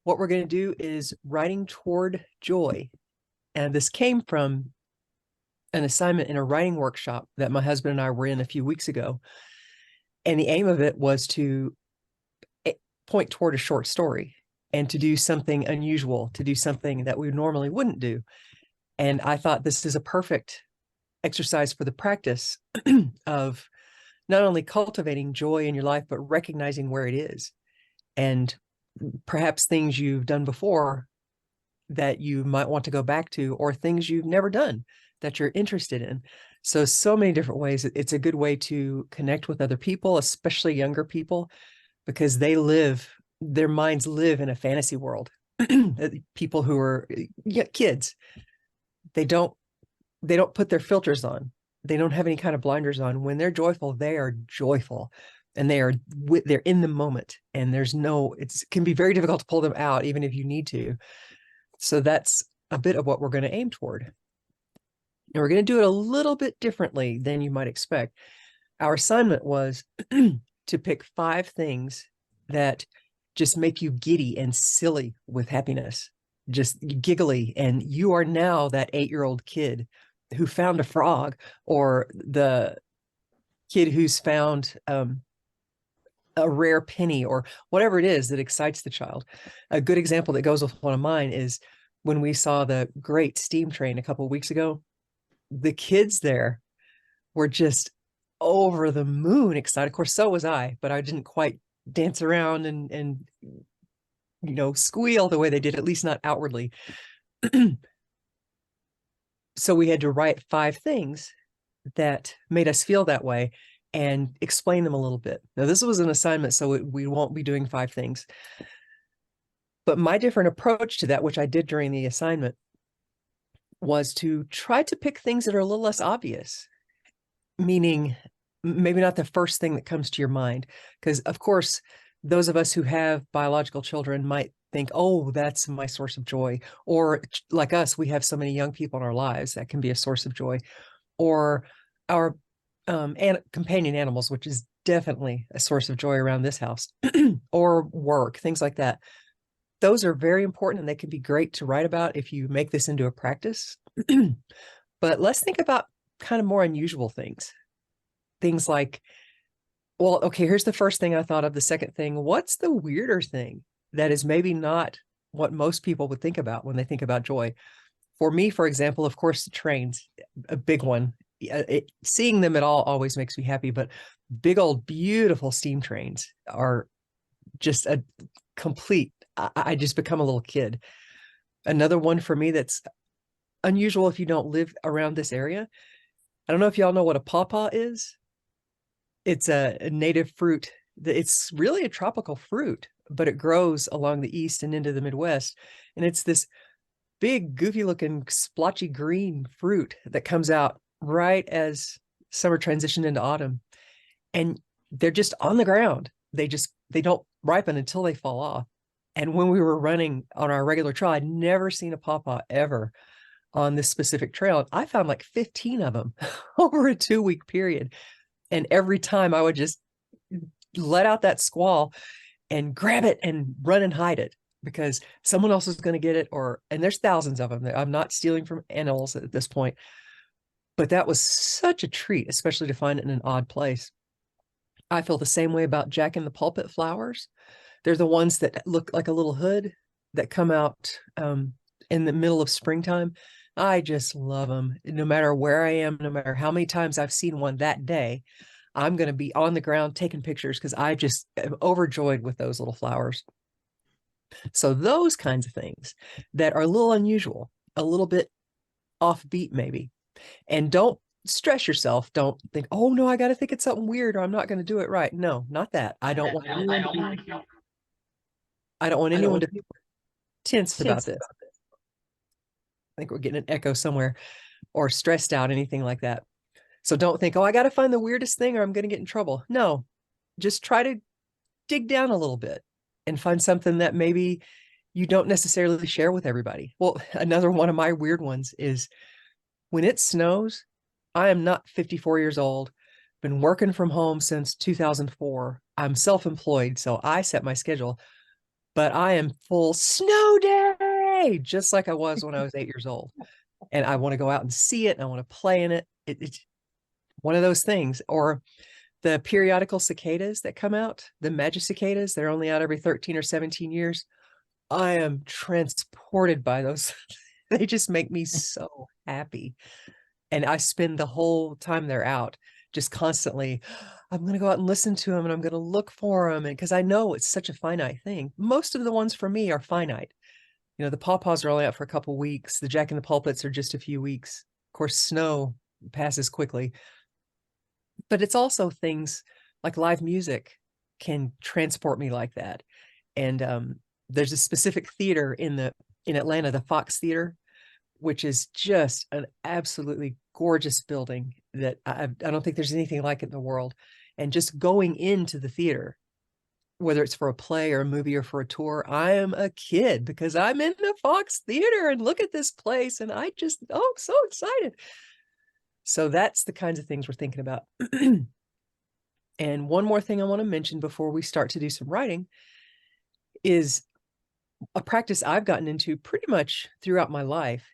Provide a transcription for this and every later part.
What we're going to do is writing toward joy. And this came from an assignment in a writing workshop that my husband and I were in a few weeks ago. And the aim of it was to point toward a short story and to do something unusual, to do something that we normally wouldn't do. And I thought this is a perfect exercise for the practice of not only cultivating joy in your life, but recognizing where it is. And perhaps things you've done before that you might want to go back to, or things you've never done that you're interested in. So many different ways. It's a good way to connect with other people, especially younger people, because their minds live in a fantasy world. People who are kids, they don't put their filters on. They don't have any kind of blinders on. When they're joyful, they are joyful, and they're in the moment. And it can be very difficult to pull them out, even if you need to. So that's a bit of what we're going to aim toward. And we're going to do it a little bit differently than you might expect. Our assignment was to pick 5 things that just make you giddy and silly with happiness, just giggly. And you are now that 8-year-old kid who found a frog, or the kid who's found a rare penny, or whatever it is that excites the child. A good example that goes with one of mine is when we saw the great steam train a couple of weeks ago. The kids there were just over the moon excited. Of course, so was I, but I didn't quite dance around and squeal the way they did, at least not outwardly. So we had to write 5 things that made us feel that way and explain them a little bit. Now, this was an assignment, so we won't be doing 5 things. But my different approach to that, which I did during the assignment, was to try to pick things that are a little less obvious, meaning maybe not the first thing that comes to your mind. Because, of course, those of us who have biological children might think, oh, that's my source of joy. Or like us, we have so many young people in our lives that can be a source of joy. Or our companion animals, which is definitely a source of joy around this house, or work, things like that. Those are very important, and they can be great to write about if you make this into a practice. But let's think about kind of more unusual things. Things like, well, okay, here's the first thing I thought of. The second thing, what's the weirder thing that is maybe not what most people would think about when they think about joy? For me, for example, of course, the trains, a big one. Seeing them at all always makes me happy, but big old beautiful steam trains are just a complete, I just become a little kid. Another one for me that's unusual if you don't live around this area. I don't know if y'all know what a pawpaw is. It's a native fruit. It's really a tropical fruit, but it grows along the east and into the Midwest. And it's this big, goofy looking, splotchy green fruit that comes out right as summer transitioned into autumn. And they're just on the ground. They don't ripen until they fall off. And when we were running on our regular trail, I'd never seen a pawpaw ever on this specific trail. I found like 15 of them over a 2-week period. And every time I would just let out that squall and grab it and run and hide it, because someone else is going to get it. And there's thousands of them. I'm not stealing from animals at this point, but that was such a treat, especially to find it in an odd place. I feel the same way about Jack in the Pulpit flowers. They're the ones that look like a little hood that come out in the middle of springtime. I just love them. No matter where I am, no matter how many times I've seen one that day, I'm going to be on the ground taking pictures because I just am overjoyed with those little flowers. So those kinds of things that are a little unusual, a little bit offbeat maybe. And don't stress yourself. Don't think, oh no, I got to think it's something weird or I'm not going to do it right. No, not that. I don't want anyone to feel tense about this. I think we're getting an echo somewhere, or stressed out, anything like that. So don't think, oh, I got to find the weirdest thing or I'm going to get in trouble. No, just try to dig down a little bit and find something that maybe you don't necessarily share with everybody. Well, another one of my weird ones is when it snows. I am not 54 years old, been working from home since 2004. I'm self-employed, so I set my schedule. but I am full snow day, just like I was when I was 8 years old. And I want to go out and see it. And I want to play in it. It's one of those things. Or the periodical cicadas that come out, the magic cicadas, they're only out every 13 or 17 years. I am transported by those. They just make me so happy. And I spend the whole time they're out just constantly, I'm going to go out and listen to them and I'm going to look for them. And because I know it's such a finite thing. Most of the ones for me are finite. You know, the pawpaws are only out for a couple weeks. The Jack in the Pulpits are just a few weeks. Of course, snow passes quickly. But it's also things like live music can transport me like that. And there's a specific theater in Atlanta, the Fox Theater, which is just an absolutely gorgeous building that I don't think there's anything like it in the world. And just going into the theater, whether it's for a play or a movie or for a tour, I am a kid because I'm in the Fox Theater and look at this place. And I just, oh, so excited. So that's the kinds of things we're thinking about. And one more thing I want to mention before we start to do some writing is a practice I've gotten into pretty much throughout my life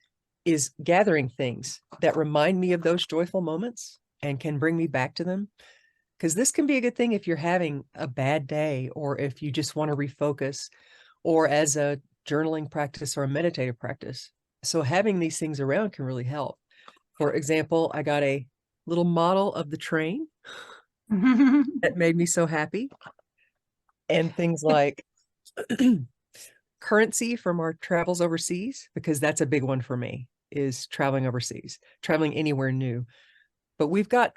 is gathering things that remind me of those joyful moments and can bring me back to them. Because this can be a good thing if you're having a bad day or if you just want to refocus or as a journaling practice or a meditative practice. So having these things around can really help. For example, I got a little model of the train that made me so happy. And things like currency from our travels overseas, because that's a big one for me, is traveling overseas, traveling anywhere new. But we've got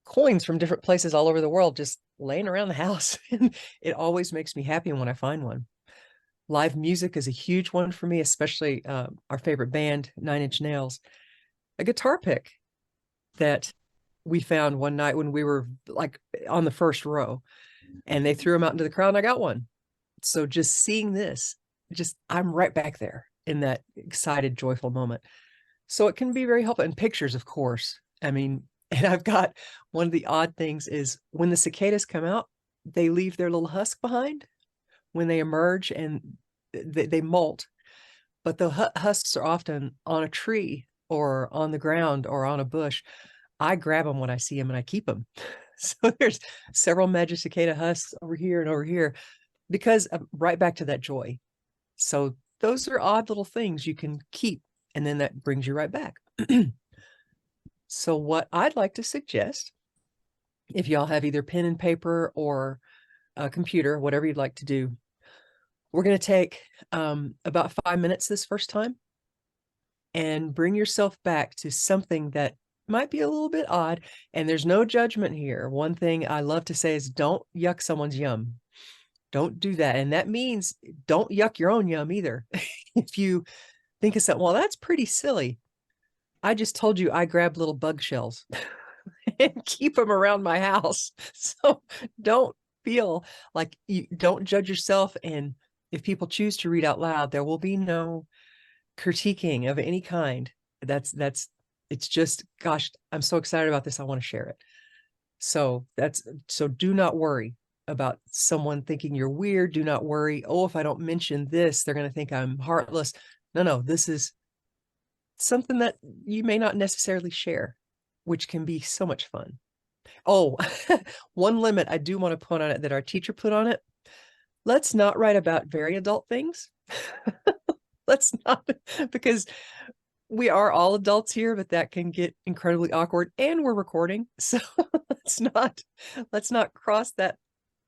coins from different places all over the world just laying around the house. And it always makes me happy when I find one. Live music is a huge one for me, especially our favorite band, 9 Inch Nails. A guitar pick that we found one night when we were like on the first row and they threw them out into the crowd and I got one. So just seeing this, just I'm right back there in that excited, joyful moment. So it can be very helpful. And pictures, of course. I mean, and I've got one of the odd things is when the cicadas come out, they leave their little husk behind when they emerge and they molt. But the husks are often on a tree or on the ground or on a bush. I grab them when I see them and I keep them. So there's several magic cicada husks over here and over here because I'm right back to that joy. So those are odd little things you can keep, and then that brings you right back. So what I'd like to suggest, if y'all have either pen and paper or a computer, whatever you'd like to do, we're going to take about 5 minutes this first time and bring yourself back to something that might be a little bit odd. And there's no judgment here. One thing I love to say is don't yuck someone's yum. Don't do that. And that means don't yuck your own yum either. If you think of something, well, that's pretty silly. I just told you I grab little bug shells and keep them around my house. So don't feel like you don't judge yourself. And if people choose to read out loud, there will be no critiquing of any kind. It's just, gosh, I'm so excited about this. I want to share it. So do not worry about someone thinking you're weird. Do not worry. Oh, if I don't mention this, they're going to think I'm heartless. No, this is something that you may not necessarily share, which can be so much fun. Oh, one limit I do want to put on it that our teacher put on it. Let's not write about very adult things. Let's not, because we are all adults here, but that can get incredibly awkward and we're recording. So let's not cross that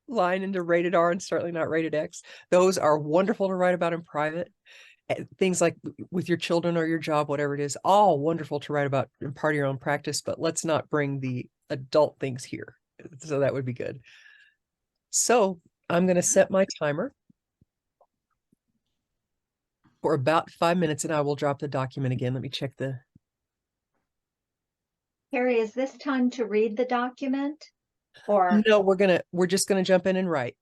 line into rated R and certainly not rated X. Those are wonderful to write about in private. Things like with your children or your job, whatever it is, all wonderful to write about in part of your own practice, but let's not bring the adult things here. So that would be good. So I'm going to set my timer for about 5 minutes and I will drop the document again. Let me check the. Kari, is this time to read the document? Or no, we're just gonna jump in and write.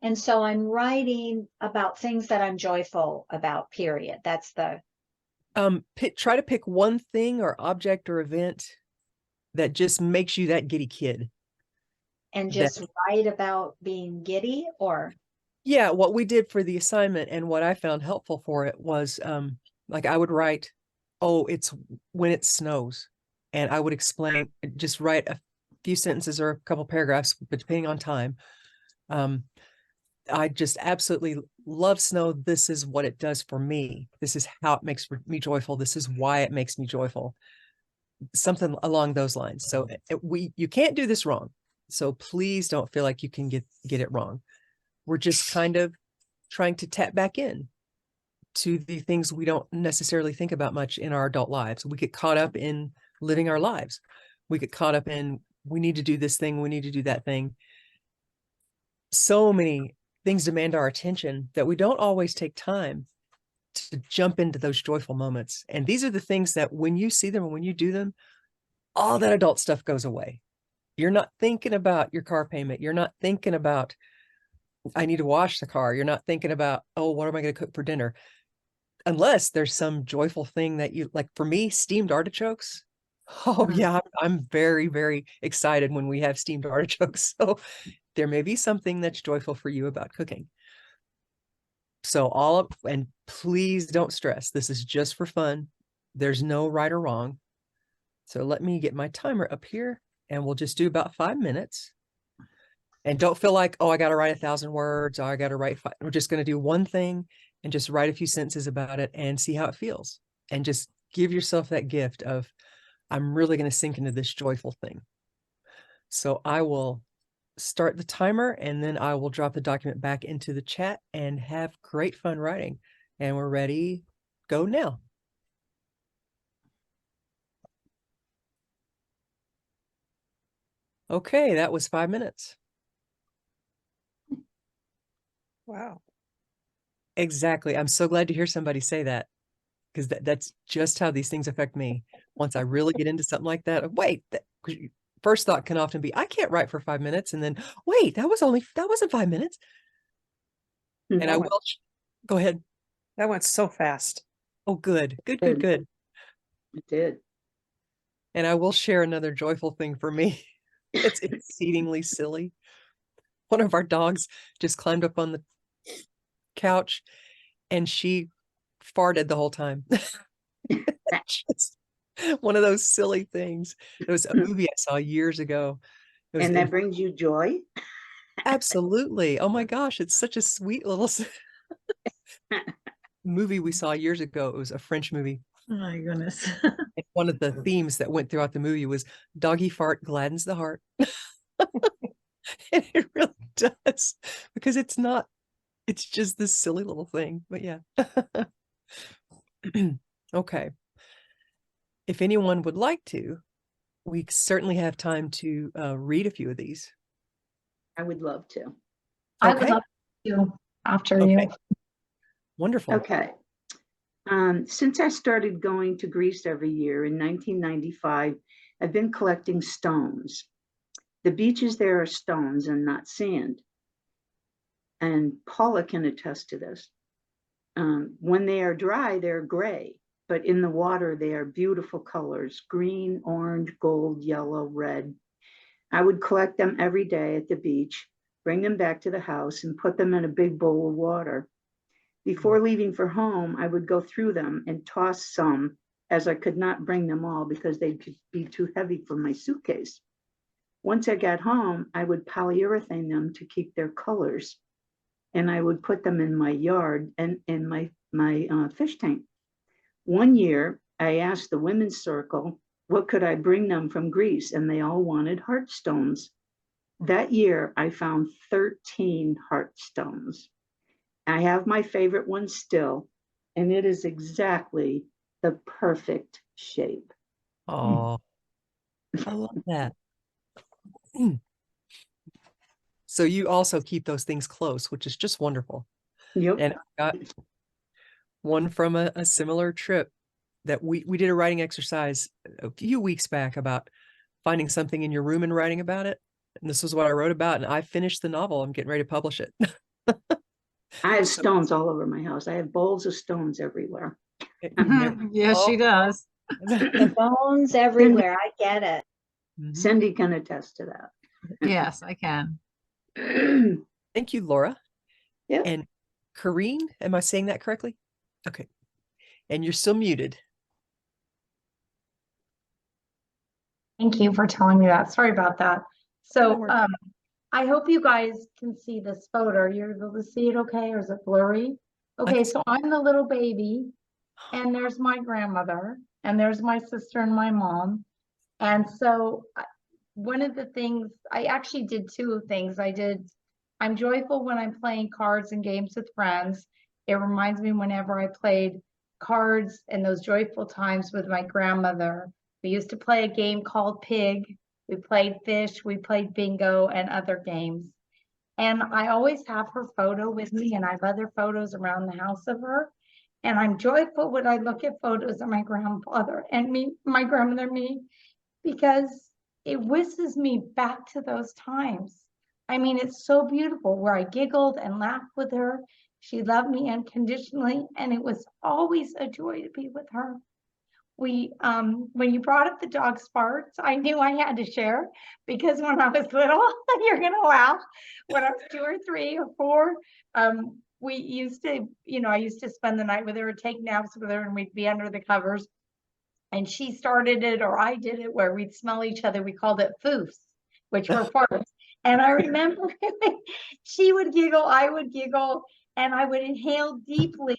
And so I'm writing about things that I'm joyful about, period. That's the try to pick one thing or object or event that just makes you that giddy kid. And just write about being giddy, or Yeah, what we did for the assignment and what I found helpful for it was like I would write, oh, it's when it snows. And I would explain, just write a few sentences or a couple paragraphs, but depending on time. Um, I just absolutely love snow. This is what it does for me. This is how it makes me joyful. This is why it makes me joyful. Something along those lines. So you can't do this wrong. So please don't feel like you can get it wrong. We're just kind of trying to tap back in to the things we don't necessarily think about much in our adult lives. We get caught up in living our lives. We get caught up in, we need to do this thing, we need to do that thing. So many things demand our attention that we don't always take time to jump into those joyful moments. And these are the things that when you see them and when you do them, all that adult stuff goes away. You're not thinking about your car payment. You're not thinking about, I need to wash the car. You're not thinking about, oh, what am I going to cook for dinner? Unless there's some joyful thing that you like. For me, steamed artichokes. Oh yeah, I'm very, very excited when we have steamed artichokes. So there may be something that's joyful for you about cooking. So and please don't stress. This is just for fun. There's no right or wrong. So let me get my timer up here and we'll just do about 5 minutes. And don't feel like, oh, I got to write 1,000 words. Or I got to write five. We're just going to do one thing and just write a few sentences about it and see how it feels. And just give yourself that gift of, I'm really going to sink into this joyful thing. So I will start the timer and then I will drop the document back into the chat and have great fun writing. And we're ready, go now. Okay, that was 5 minutes. Wow. Exactly. I'm so glad to hear somebody say that, because that's just how these things affect me. Once I really get into something like that, wait, first thought can often be, I can't write for 5 minutes. And then, wait, that wasn't 5 minutes. And I will, go ahead. That went so fast. Oh, good. It did. And I will share another joyful thing for me. It's exceedingly silly. One of our dogs just climbed up on the couch and she farted the whole time. Just one of those silly things. It was a movie I saw years ago. And that brings you joy? Absolutely. Oh my gosh, it's such a sweet little movie we saw years ago. It was a French movie. Oh my goodness. One of the themes that went throughout the movie was doggy fart gladdens the heart. And it really does, because it's just this silly little thing. But yeah. Okay. If anyone would like to, we certainly have time to read a few of these. I would love to. I would love to after you. Wonderful. Okay. Since I started going to Greece every year in 1995, I've been collecting stones. The beaches there are stones and not sand. And Paula can attest to this. When they are dry, they're gray, but in the water, they are beautiful colors: green, orange, gold, yellow, red. I would collect them every day at the beach, bring them back to the house and put them in a big bowl of water. Before leaving for home, I would go through them and toss some, as I could not bring them all because they'd be too heavy for my suitcase. Once I got home, I would polyurethane them to keep their colors, and I would put them in my yard and in my fish tank. One year, I asked the women's circle, what could I bring them from Greece? And they all wanted heartstones. That year, I found 13 heartstones. I have my favorite one still, and it is exactly the perfect shape. Oh, I love that. So you also keep those things close, which is just wonderful. Yep. And I got one from a similar trip that we did a writing exercise a few weeks back about finding something in your room and writing about it. And this is what I wrote about, and I finished the novel. I'm getting ready to publish it. I have stones all over my house. I have bowls of stones everywhere. Yes, she does. The bones everywhere. I get it. Cindy can attest to that. Yes, I can. Thank you, Laura. Yeah. And Kareen, am I saying that correctly? Okay. And you're still muted. Thank you for telling me that. Sorry about that. So, worry. I hope you guys can see this photo. You're able to see it okay, or is it blurry? Okay, so I'm the little baby, and there's my grandmother, and there's my sister and my mom. And so one of the things, I actually did two things. I'm joyful when I'm playing cards and games with friends. It reminds me whenever I played cards and those joyful times with my grandmother. We used to play a game called Pig. We played fish, we played bingo and other games. And I always have her photo with me, and I have other photos around the house of her. And I'm joyful when I look at photos of my grandfather and me, my grandmother, me, because it whisks me back to those times. I mean, it's so beautiful where I giggled and laughed with her. She loved me unconditionally, and it was always a joy to be with her. When you brought up the dog Sparks, I knew I had to share, because when I was little, you're gonna laugh, when I was 2 or 3 or 4, we used to, I used to spend the night with her, take naps with her, and we'd be under the covers. And she started it, or I did it, where we'd smell each other. We called it foofs, which were farts. And I remember she would giggle, I would giggle, and I would inhale deeply,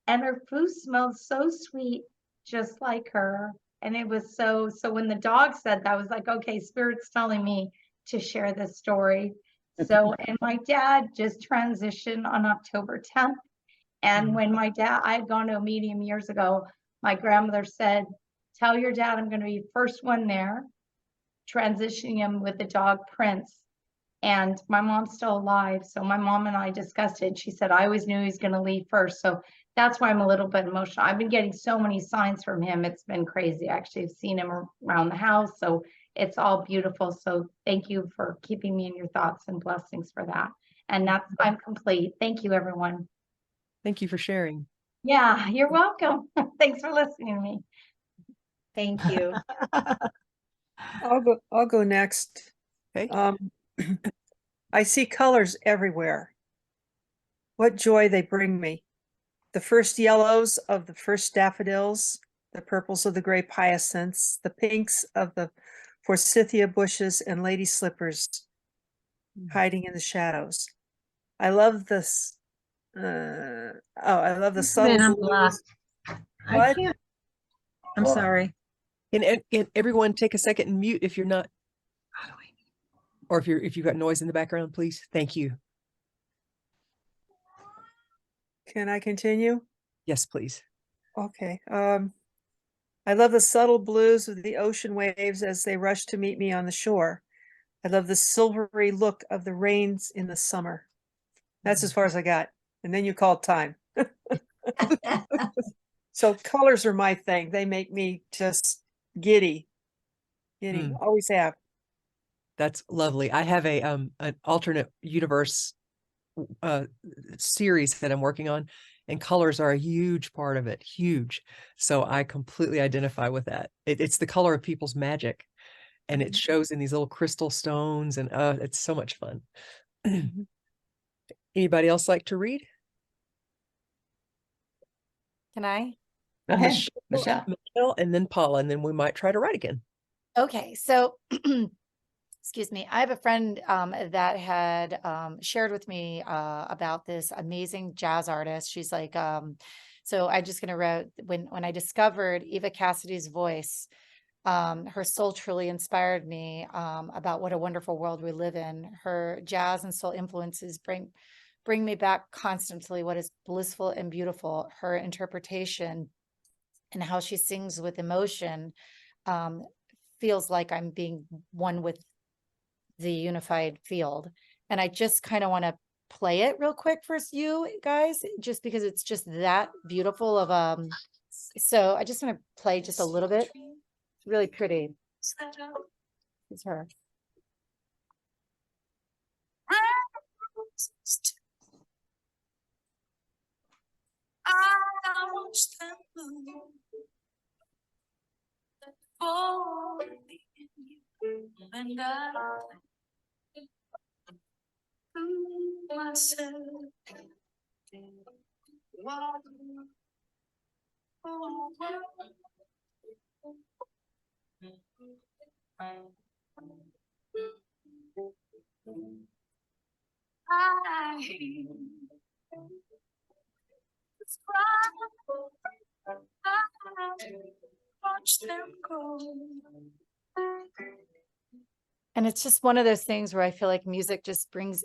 and her food smelled so sweet, just like her. And it was so when the dog said that, I was like, okay, Spirit's telling me to share this story. So, and my dad just transitioned on October 10th. And when I had gone to a medium years ago, my grandmother said, tell your dad I'm going to be first one there, transitioning him with the dog Prince. And my mom's still alive. So my mom and I discussed it. She said, I always knew he was going to leave first. So that's why I'm a little bit emotional. I've been getting so many signs from him. It's been crazy. Actually, I've seen him around the house. So it's all beautiful. So thank you for keeping me in your thoughts, and blessings for that. And I'm complete. Thank you, everyone. Thank you for sharing. Yeah, you're welcome. Thanks for listening to me. Thank you. I'll go next. Okay. I see colors everywhere. What joy they bring me. The first yellows of the first daffodils, the purples of the gray hyacinths, the pinks of the forsythia bushes and lady slippers hiding in the shadows. I love this. I love the subtle I'm blues. lost. I What? can't. I'm sorry. Can everyone take a second and mute if you're not, How do I? or if you've got noise in the background, please. Thank you. Can I continue? Yes, please. Okay. I love the subtle blues of the ocean waves as they rush to meet me on the shore. I love the silvery look of the rains in the summer. That's as far as I got. And then you called time. So colors are my thing. They make me just giddy. Always have. That's lovely. I have an alternate universe series that I'm working on, and colors are a huge part of it. Huge. So I completely identify with that. It's the color of people's magic, and it shows in these little crystal stones, and it's so much fun. Anybody else like to read? Can I? Go ahead, Michelle. Michelle, and then Paula, and then we might try to write again. Okay, so excuse me. I have a friend that had shared with me about this amazing jazz artist. She's like, so I just gonna write when I discovered Eva Cassidy's voice, her soul truly inspired me about what a wonderful world we live in. Her jazz and soul influences bring me back constantly what is blissful and beautiful. Her interpretation and how she sings with emotion feels like I'm being one with the unified field. And I just kind of want to play it real quick for you guys, just because it's just that beautiful of so I just want to play just a little bit. It's really pretty. It's her. And it's just one of those things where I feel like music just brings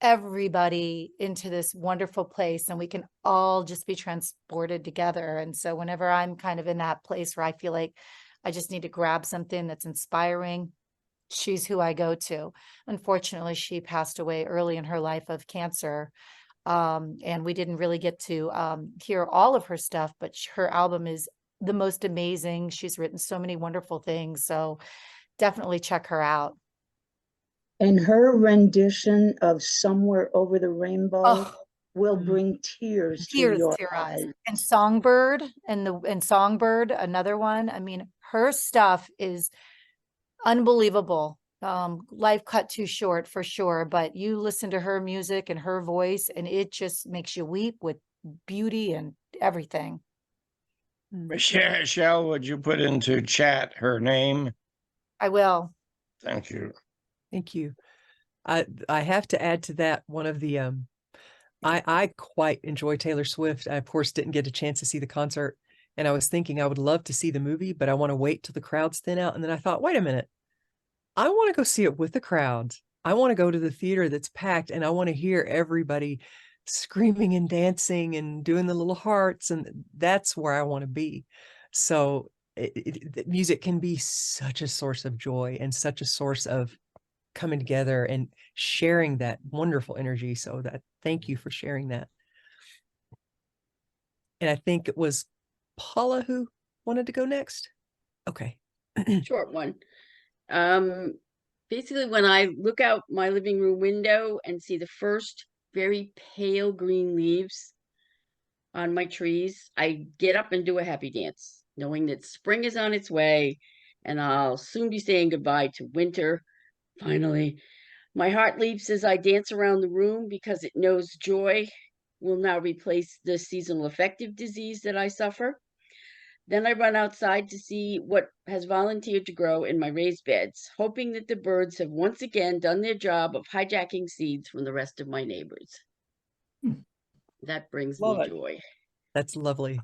everybody into this wonderful place and we can all just be transported together. And so whenever I'm kind of in that place where I feel like I just need to grab something that's inspiring, she's who I go to. Unfortunately, she passed away early in her life of cancer. And we didn't really get to hear all of her stuff, but her album is the most amazing. She's written so many wonderful things. So definitely check her out. And her rendition of Somewhere Over the Rainbow Oh, will bring tears to tears your to your eyes. eyes. And Songbird and Songbird, another one. I mean, her stuff is unbelievable. Life cut too short for sure, but you listen to her music and her voice and it just makes you weep with beauty and everything. Michelle, would you put into chat her name? I will. Thank you. Thank you. I have to add to that one of the I quite enjoy Taylor Swift. I of course didn't get a chance to see the concert, and I was thinking I would love to see the movie, but I want to wait till the crowds thin out. And then I thought, wait a minute, I want to go see it with the crowds. I want to go to the theater that's packed, and I want to hear everybody screaming and dancing and doing the little hearts, and that's where I want to be. So music can be such a source of joy and such a source of coming together and sharing that wonderful energy. So that thank you for sharing that. And I think it was Paula who wanted to go next. Okay. Short one. Basically, when I look out my living room window and see the first very pale green leaves on my trees, I get up and do a happy dance, knowing that spring is on its way and I'll soon be saying goodbye to winter. Finally, my heart leaps as I dance around the room because it knows joy will now replace the seasonal affective disease that I suffer. Then I run outside to see what has volunteered to grow in my raised beds, hoping that the birds have once again done their job of hijacking seeds from the rest of my neighbors. That brings Love me it. joy. That's lovely.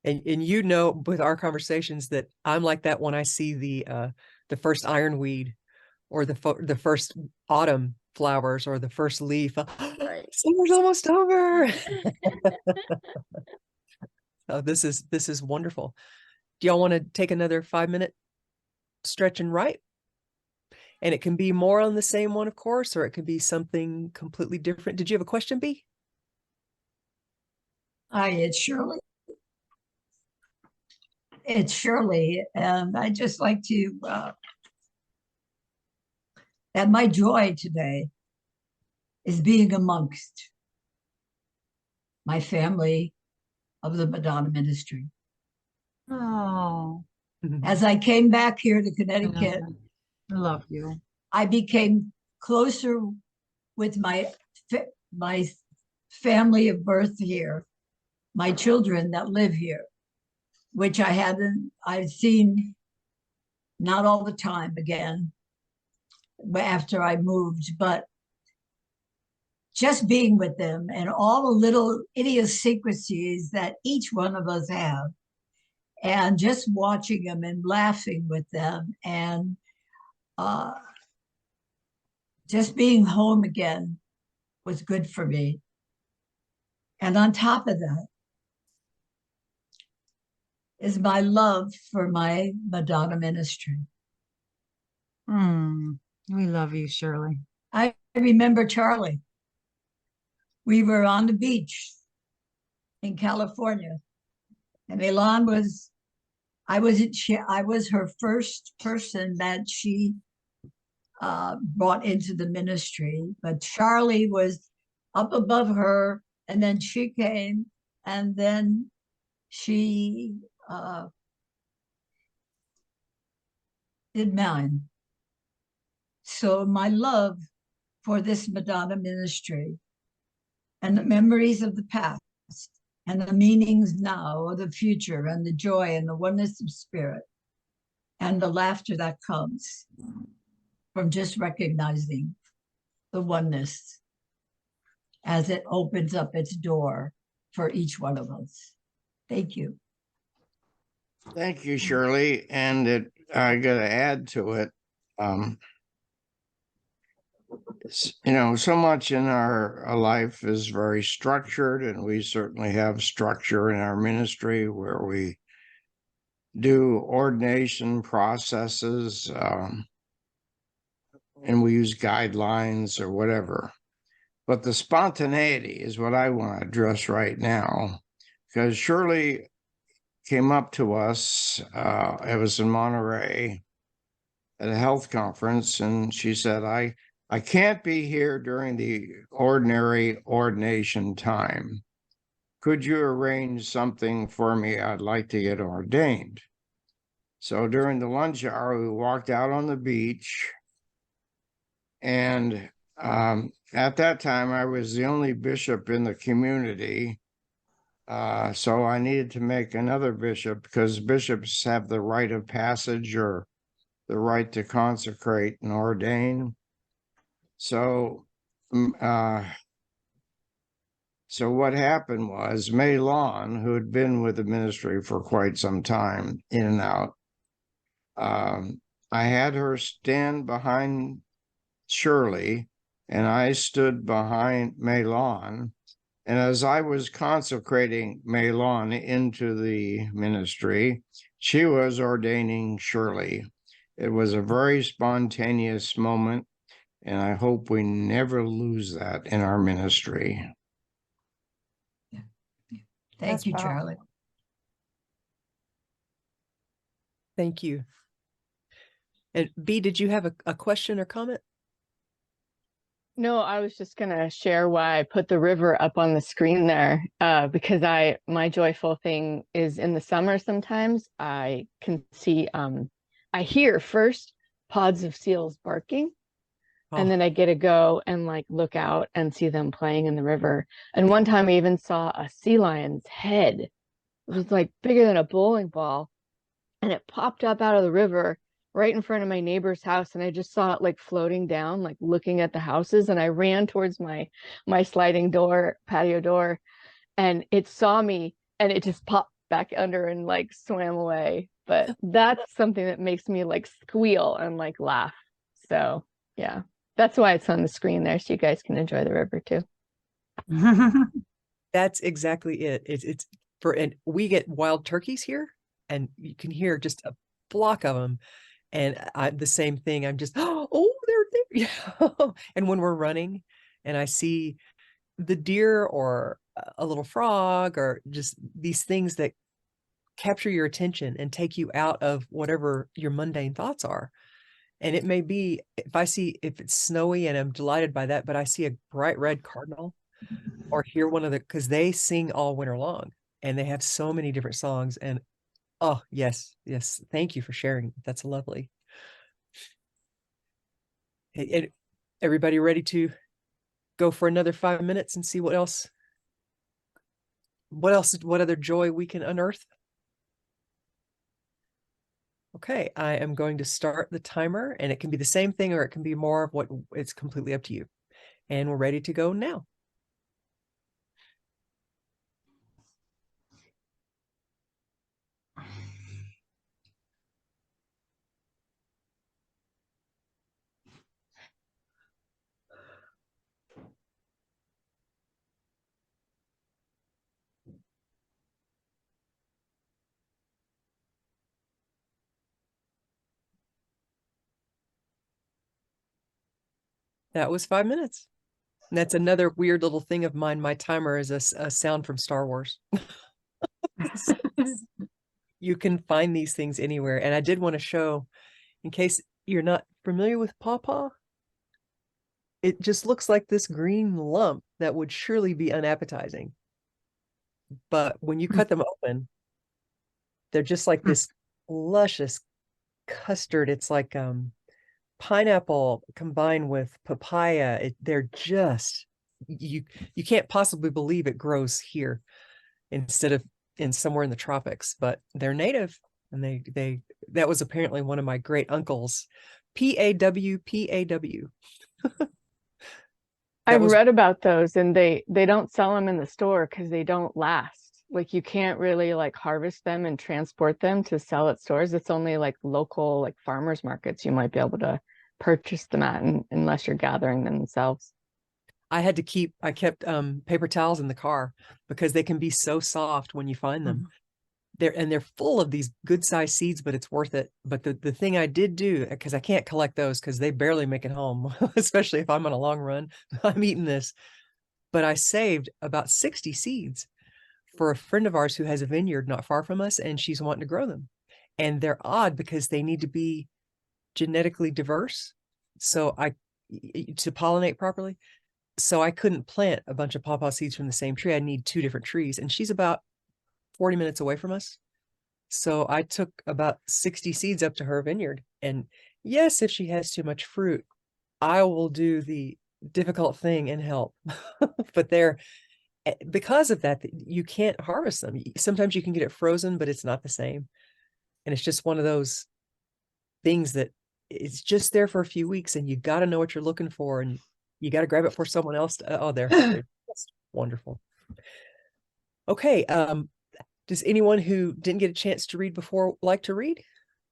And you know, with our conversations that I'm like that when I see the first ironweed or the first autumn flowers or the first leaf. Right. Summer's almost over. Oh, this is wonderful. Do y'all want to take another 5-minute stretch and write? And it can be more on the same one, of course, or it could be something completely different. Did you have a question, B? Hi, it's Shirley. It's Shirley, and I'd just like to add my joy today is being amongst my family of the Madonna ministry. Oh, As I came back here to Connecticut, I love you. I became closer with my family of birth here, my children that live here, which I've seen not all the time again after I moved, but just being with them and all the little idiosyncrasies that each one of us have, and just watching them and laughing with them and just being home again was good for me. And on top of that is my love for my Madonna ministry. We love you, Shirley. I remember Charlie. We were on the beach in California, and Milan I was her first person that she brought into the ministry, but Charlie was up above her, and then she came, and then she did mine. So my love for this Madonna ministry and the memories of the past and the meanings now of the future and the joy and the oneness of spirit and the laughter that comes from just recognizing the oneness as it opens up its door for each one of us. Thank you. Thank you, Shirley. And I got to add to it. So much in our life is very structured, and we certainly have structure in our ministry where we do ordination processes, and we use guidelines or whatever. But the spontaneity is what I want to address right now, because Shirley came up to us. It was in Monterey at a health conference, and she said, I can't be here during the ordinary ordination time. Could you arrange something for me? I'd like to get ordained. So during the lunch hour, we walked out on the beach, and at that time, I was the only bishop in the community. So I needed to make another bishop, because bishops have the rite of passage or the right to consecrate and ordain. So what happened was May Lawn, who had been with the ministry for quite some time, in and out, I had her stand behind Shirley, and I stood behind May Lawn. And as I was consecrating May Lawn into the ministry, she was ordaining Shirley. It was a very spontaneous moment, and I hope we never lose that in our ministry. Thank you, Charlie. Thank you. And B, did you have a question or comment? No, I was just gonna share why I put the river up on the screen there, because my joyful thing is in the summer. Sometimes I can see, I hear first pods of seals barking, and then I get to go and like look out and see them playing in the river. And one time I even saw a sea lion's head. It was like bigger than a bowling ball, and it popped up out of the river right in front of my neighbor's house, and I just saw it like floating down, like looking at the houses, and I ran towards my sliding door, patio door, and it saw me and it just popped back under and like swam away. But that's something that makes me like squeal and like laugh. So yeah, that's why it's on the screen there, so you guys can enjoy the river too. That's exactly it. It's and we get wild turkeys here, and you can hear just a flock of them. And the same thing. I'm just, oh, they're there. Yeah. And when we're running and I see the deer or a little frog or just these things that capture your attention and take you out of whatever your mundane thoughts are. And it may be, if it's snowy and I'm delighted by that, but I see a bright red cardinal or hear one of because they sing all winter long and they have so many different songs. And oh, yes. Thank you for sharing. That's lovely. Hey, everybody ready to go for another 5 minutes and see what other joy we can unearth? Okay, I am going to start the timer, and it can be the same thing or it can be more of what, it's completely up to you. And we're ready to go now. That was 5 minutes. And that's another weird little thing of mine. My timer is a sound from Star Wars. You can find these things anywhere. And I did want to show, in case you're not familiar with pawpaw, it just looks like this green lump that would surely be unappetizing. But when you cut them open, they're just like this luscious custard. It's like pineapple combined with papaya, they're just, you can't possibly believe it grows here instead of in somewhere in the tropics, but they're native. And that was apparently one of my great uncles, PAW. I've was- read about those, and they don't sell them in the store because they don't last. Like you can't really like harvest them and transport them to sell at stores. It's only like local like farmers markets you might be able to purchase them at, unless you're gathering them themselves. I kept paper towels in the car because they can be so soft when you find them. They're full of these good sized seeds, but it's worth it. But the thing I did do, because I can't collect those because they barely make it home, especially if I'm on a long run, I'm eating this. But I saved about 60 seeds for a friend of ours who has a vineyard not far from us, and she's wanting to grow them. And they're odd because they need to be genetically diverse. So to pollinate properly. So I couldn't plant a bunch of pawpaw seeds from the same tree. I need 2 different trees, and she's about 40 minutes away from us. So I took about 60 seeds up to her vineyard. And yes, if she has too much fruit, I will do the difficult thing and help. But because of that, you can't harvest them. Sometimes you can get it frozen, but it's not the same. And it's just one of those things that it's just there for a few weeks, and you got to know what you're looking for, and you got to grab it for someone else. They're just wonderful. Okay. Does anyone who didn't get a chance to read before like to read?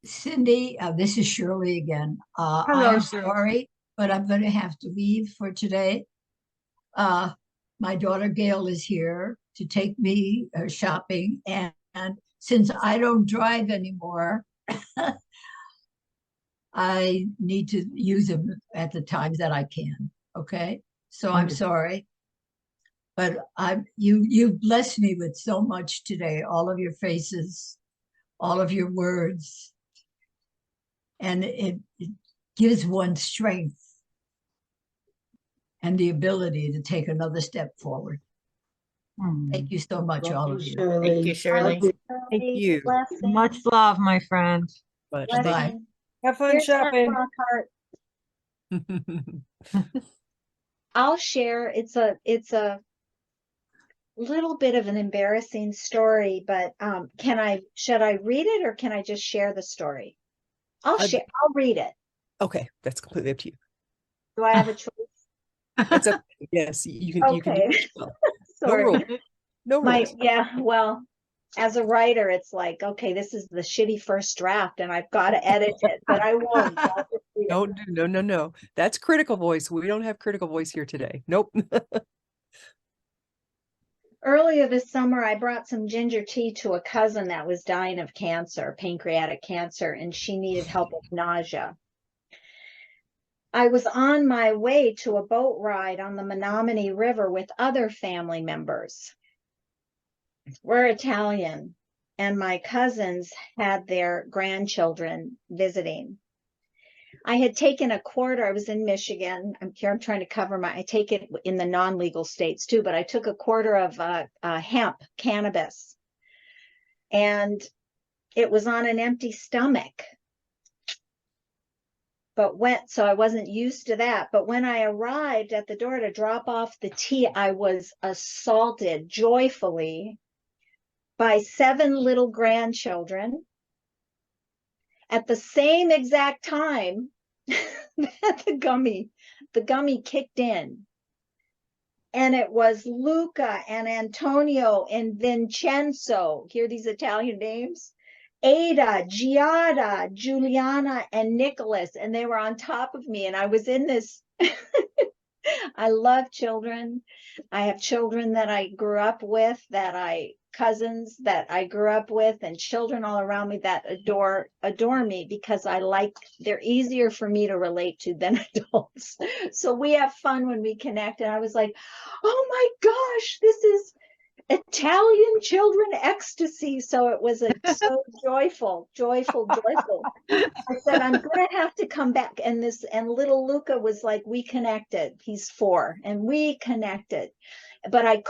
Cindy, this is Shirley again. Hello, I'm Shirley. sorry, but I'm going to have to leave for today. My daughter Gail is here to take me shopping, and since I don't drive anymore, I need to use them at the times that I can. Okay, so I'm Wonderful. sorry, but you blessed me with so much today. All of your faces, all of your words, and it gives one strength and the ability to take another step forward. Thank you so much, all of you. Thank you, Shirley. Thank you. Much love, my friend. Much. Bye-bye. Have fun Here's my shopping. rock art. Thank I'll share. It's a little bit of an embarrassing story, but should I read it or can I just share the story? I'll read it. Okay, that's completely up to you. Do I have a choice? That's up. Yes, you can. You can do Okay. it. No Sorry. rule. No rules. Well, as a writer, it's like, okay, this is the shitty first draft and I've got to edit it, but I won't. I'll just read it. No. That's critical voice. We don't have critical voice here today. Nope. Earlier this summer, I brought some ginger tea to a cousin that was dying of cancer, pancreatic cancer, and she needed help with nausea. I was on my way to a boat ride on the Menominee River with other family members. We're Italian, and my cousins had their grandchildren visiting. I had taken a quarter. I was in Michigan. I'm trying to cover I take it in the non-legal states too, but I took a quarter of hemp cannabis, and it was on an empty stomach. So I wasn't used to that. But when I arrived at the door to drop off the tea, I was assaulted joyfully by 7 little grandchildren at the same exact time that the gummy kicked in. And it was Luca and Antonio and Vincenzo. Hear these Italian names? Ada, Giada, Juliana, and Nicholas. And they were on top of me. And I was in this. I love children. I have children that I grew up with, cousins that I grew up with, and children all around me that adore me because they're easier for me to relate to than adults. So we have fun when we connect. And I was like, oh my gosh, this is Italian children ecstasy. So it was so joyful. I said, I'm going to have to come back. And little Luca was like, we connected. He's 4 and we connected. But I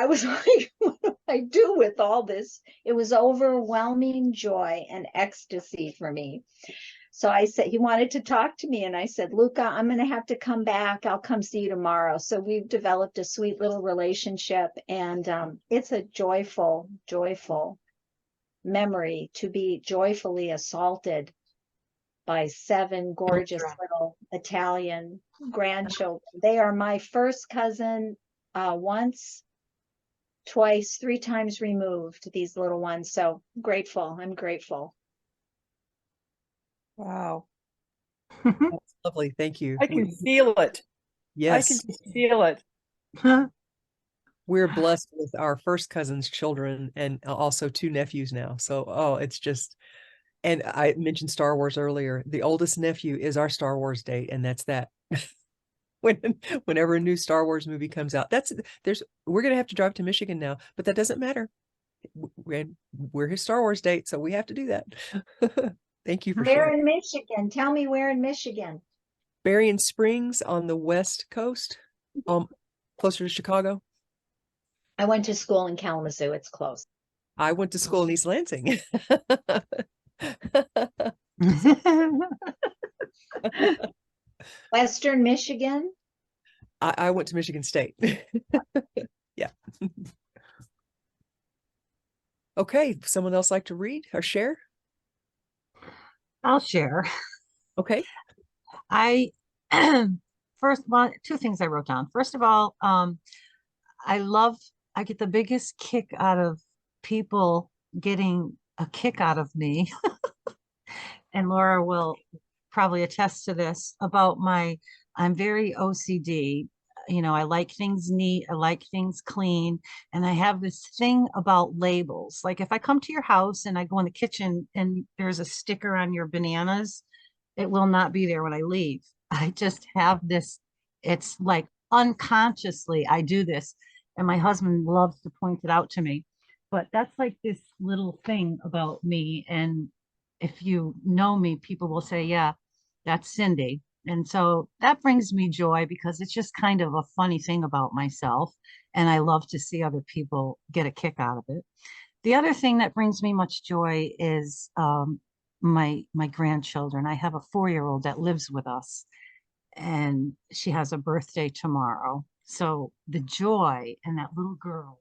was like, what do I do with all this? It was overwhelming joy and ecstasy for me. So I said, he wanted to talk to me, and I said, Luca, I'm going to have to come back. I'll come see you tomorrow. So we've developed a sweet little relationship, and it's a joyful, joyful memory to be joyfully assaulted by 7 gorgeous little Italian grandchildren. They are my first cousin, once, twice, 3 times removed, these little ones. So grateful. I'm grateful. Wow. That's lovely. Thank you. I can feel it. I can Yes, just feel it. we're blessed with our first cousin's children and also 2 nephews now. So, oh, it's just, and I mentioned Star Wars earlier. The oldest nephew is our Star Wars date, and that's that. Whenever a new Star Wars movie comes out, we're gonna have to drive to Michigan now, but that doesn't matter. We're his Star Wars date, so we have to do that. Thank you for Where sharing. in Michigan? Tell me where in Michigan. Berrien Springs on the West Coast, closer to Chicago. I went to school in Kalamazoo. It's close. I went to school in East Lansing. Western Michigan. I went to Michigan State. Yeah. Okay, someone else like to read or share? I'll share. Okay. I first one, 2 things I wrote down. First of all, I get the biggest kick out of people getting a kick out of me. And Laura will probably attest to this about I'm very OCD. You know, I like things neat, I like things clean, and I have this thing about labels. Like if I come to your house and I go in the kitchen and there's a sticker on your bananas, it will not be there when I leave. I just have this, it's like unconsciously I do this, and my husband loves to point it out to me. But that's like this little thing about me. And if you know me, people will say, yeah, that's Cindy. And so that brings me joy because it's just kind of a funny thing about myself. And I love to see other people get a kick out of it. The other thing that brings me much joy is my grandchildren. I have a 4-year-old that lives with us, and she has a birthday tomorrow. So the joy in that little girl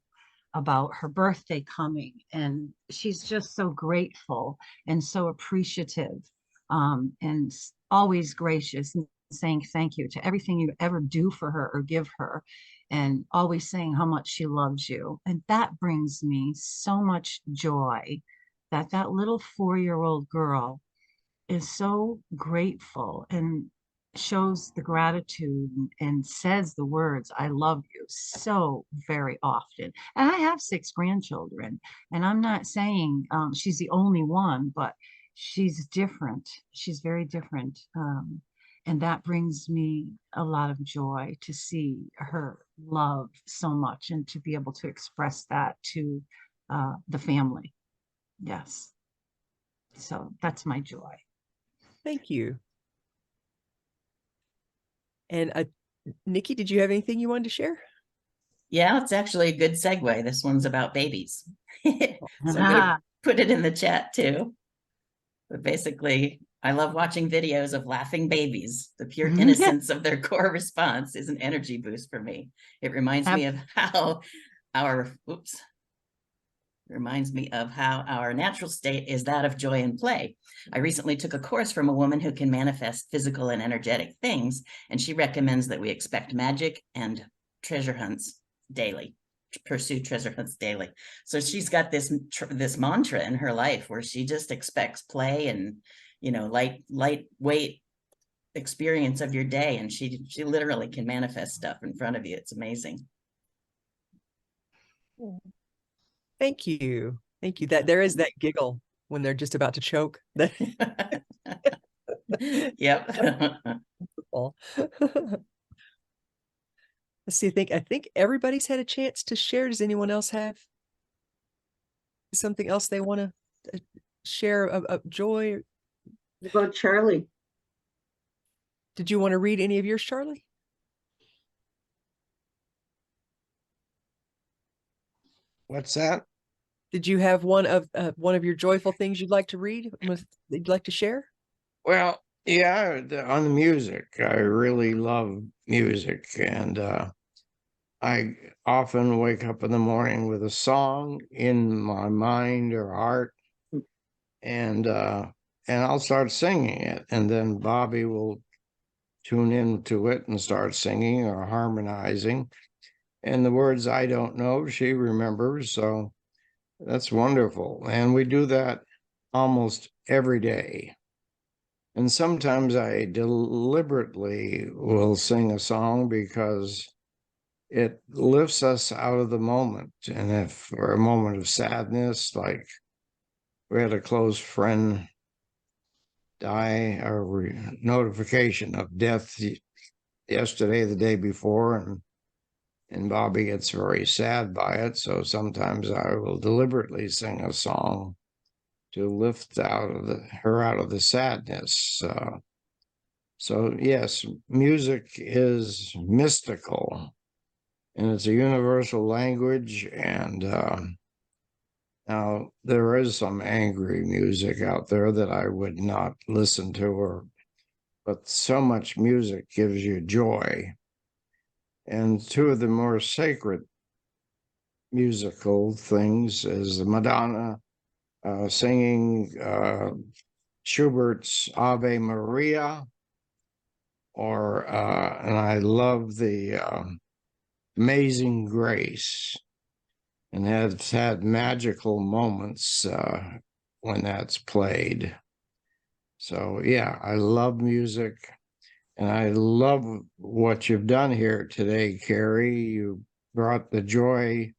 about her birthday coming, and she's just so grateful and so appreciative, and always gracious and saying thank you to everything you ever do for her or give her, and always saying how much she loves you. And that brings me so much joy that that little 4-year-old girl is so grateful and shows the gratitude and says the words, I love you, so very often. And I have 6 grandchildren, and I'm not saying she's the only one, but she's different. She's very different. And that brings me a lot of joy to see her love so much and to be able to express that to the family. Yes. So that's my joy. Thank you. And Nikki, did you have anything you wanted to share? Yeah, it's actually a good segue. This one's about babies. So I'm going to put it in the chat too. But basically, I love watching videos of laughing babies. The pure innocence of their core response is an energy boost for me. It reminds me of how our natural state is that of joy and play. I recently took a course from a woman who can manifest physical and energetic things, and she recommends that we expect magic and treasure hunts daily, pursue treasure hunts daily. So she's got this mantra in her life where she just expects play and, you know, lightweight experience of your day, and she literally can manifest stuff in front of you. It's amazing. Thank you. Thank you. That there is that giggle when they're just about to choke. Yep. Let's see. I think everybody's had a chance to share. Does anyone else have something else they want to share of joy? What about Charlie? Did you want to read any of yours, Charlie? What's that? Did you have one of your joyful things you'd like to read? You'd like to share? Well, yeah, on the music, I really love music, and I often wake up in the morning with a song in my mind or heart, and I'll start singing it, and then Bobby will tune into it and start singing or harmonizing. And the words I don't know, she remembers, so that's wonderful. And we do that almost every day. And sometimes I deliberately will sing a song because it lifts us out of the moment. And if for a moment of sadness, like we had a close friend die, or notification of death yesterday, the day before, and Bobby gets very sad by it. So sometimes I will deliberately sing a song to lift her out of the sadness. So yes, music is mystical, and it's a universal language. And now there is some angry music out there that I would not listen to, but so much music gives you joy. And two of the more sacred musical things is the Madonna singing Schubert's Ave Maria, and I love the Amazing Grace, and has had magical moments when that's played. So yeah, I love music, and I love what you've done here today, Kari. You brought the joy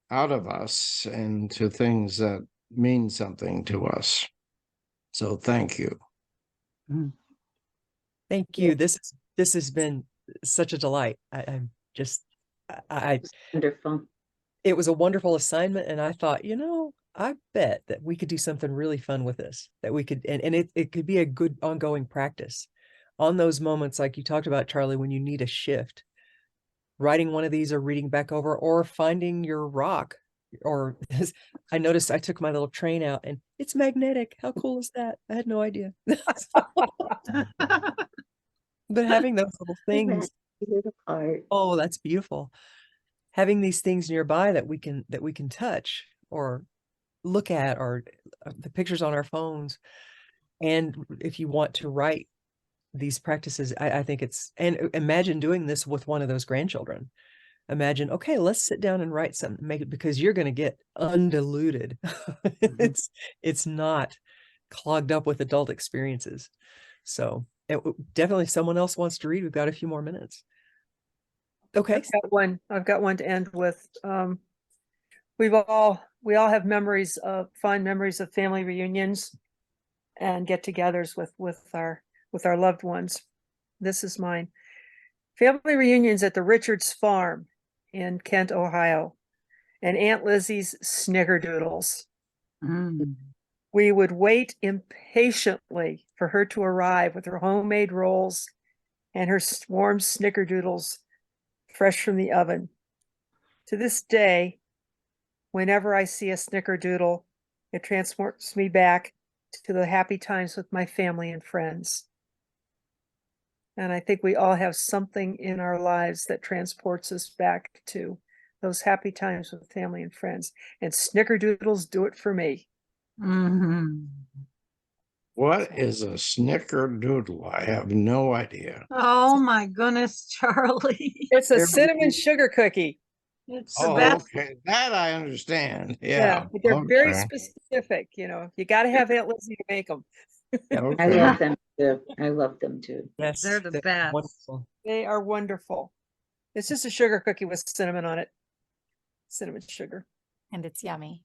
out of us and to things that mean something to us. So thank you. Thank you. This has been such a delight. I'm just, Wonderful. it was a wonderful assignment, and I thought, I bet that we could do something really fun with this, that we could, and it could be a good ongoing practice on those moments like you talked about, Charlie, when you need a shift. Writing one of these or reading back over, or finding your rock. Or I noticed I took my little train out and it's magnetic. How cool is that? I had no idea. But having those little things, oh, that's beautiful. Having these things nearby that we can touch or look at, or the pictures on our phones. And if you want to write these practices, I think and imagine doing this with one of those grandchildren. Imagine, okay, let's sit down and write something, make it, because you're going to get undiluted. It's not clogged up with adult experiences. So definitely, if someone else wants to read, we've got a few more minutes. Okay. I've got one to end with. We all have fond memories of family reunions and get-togethers with our loved ones. This is mine. Family reunions at the Richards Farm in Kent, Ohio, and Aunt Lizzie's snickerdoodles. We would wait impatiently for her to arrive with her homemade rolls and her warm snickerdoodles fresh from the oven. To this day, whenever I see a snickerdoodle, it transports me back to the happy times with my family and friends. And I think we all have something in our lives that transports us back to those happy times with family and friends. And snickerdoodles do it for me. What is a snickerdoodle? I have no idea. Oh my goodness, Charlie. It's a cinnamon sugar cookie. It's the best. Okay, that I understand. Yeah, but they're very okay. specific. You got to have Aunt Lizzie to make them. Okay. I love them too. I love them too. Yes, They're the best. wonderful. They are wonderful. It's just a sugar cookie with cinnamon on it. Cinnamon sugar. And it's yummy.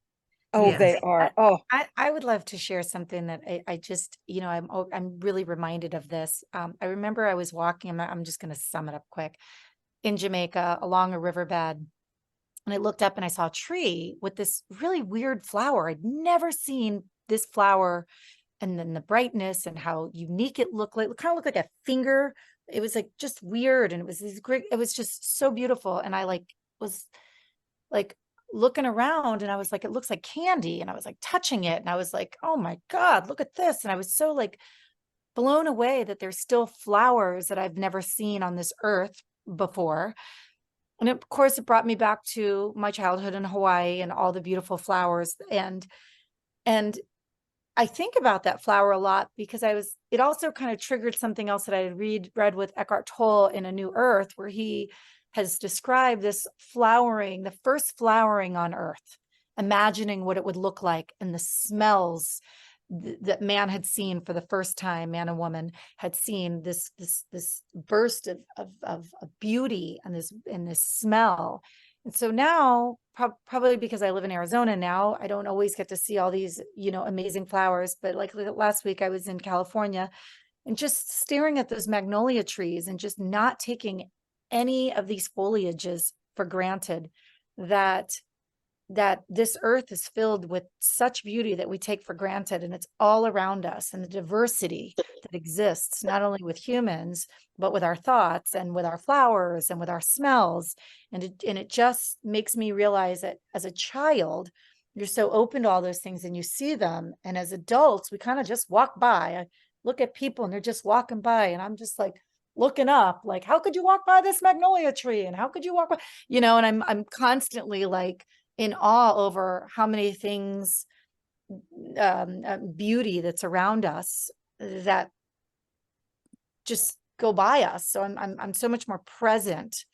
Oh, Yes. they are. Oh, I would love to share something that I just, I'm really reminded of this. I remember I was walking, I'm just going to sum it up quick, in Jamaica along a riverbed. And I looked up and I saw a tree with this really weird flower. I'd never seen this flower, and then the brightness and how unique it looked like. It kind of looked like a finger. It was like just weird. And it was this great, it was just so beautiful. And I was like, looking around and I was like, it looks like candy. And I was like touching it. And I was like, oh my God, look at this. And I was so like blown away that there's still flowers that I've never seen on this earth before. And of course, it brought me back to my childhood in Hawaii and all the beautiful flowers. And I think about that flower a lot because it also kind of triggered something else that I had read with Eckhart Tolle in A New Earth, where he has described this flowering, the first flowering on earth, imagining what it would look like and the smells that man had seen for the first time, man and woman had seen this burst of beauty and this smell. And so now, probably because I live in Arizona now, I don't always get to see all these, amazing flowers. But like last week, I was in California and just staring at those magnolia trees and just not taking any of these foliages for granted, that this earth is filled with such beauty that we take for granted, and it's all around us, and the diversity that exists, not only with humans, but with our thoughts and with our flowers and with our smells. And it just makes me realize that as a child, you're so open to all those things and you see them. And as adults, we kind of just walk by. I look at people and they're just walking by, and I'm just like looking up, like, how could you walk by this magnolia tree? And how could you walk by, and I'm constantly like in awe over how many things, beauty that's around us that just go by us. So I'm so much more present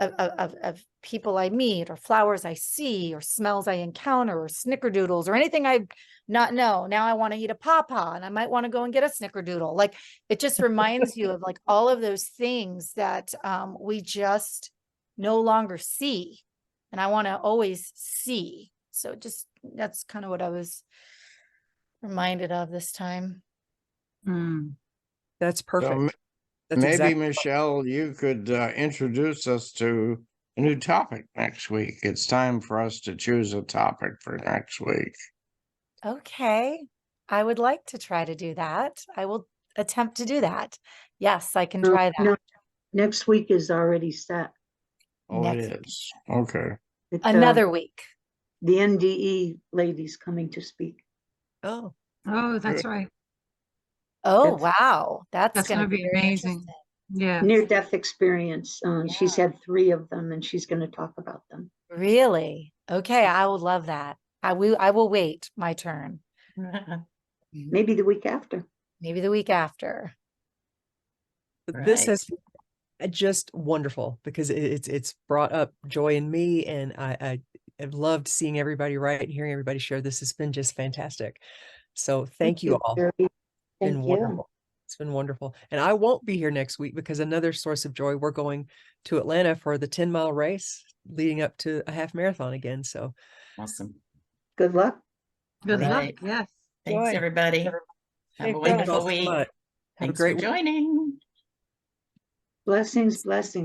of people I meet, or flowers I see, or smells I encounter, or snickerdoodles, or anything I not know. Now I want to eat a pawpaw, and I might want to go and get a snickerdoodle. Like, it just reminds you of like all of those things that we just no longer see. And I want to always see. So that's kind of what I was reminded of this time. That's perfect. That's Maybe, exactly Michelle, you could introduce us to a new topic next week. It's time for us to choose a topic for next week. Okay. I would like to try to do that. I will attempt to do that. Yes, I can try that. No, next week is already set. Oh, Next it is. Okay. Another week. The NDE lady's coming to speak. Oh, that's Good. right. Oh, That's- wow. That's going to be very amazing. interesting. Yeah. Near-death experience. She's Yeah. had 3 of them, and she's going to talk about them. Really? Okay. I would love that. I will wait my turn. Maybe the week after. Maybe the week after. but this has Right. been just wonderful, because it's brought up joy in me, and I have loved seeing everybody write and hearing everybody share. This has been just fantastic. So thank you all. Kari. It's Thank been you. wonderful. It's been wonderful. And I won't be here next week because another source of joy, we're going to Atlanta for the 10-mile race leading up to a half marathon again. So Awesome. Good luck. Good luck. Right. Yes. Thanks, Joy. everybody. Have Safe a going. thank you all wonderful so week. much. Have a Thanks great for week. joining. Blessings, blessings.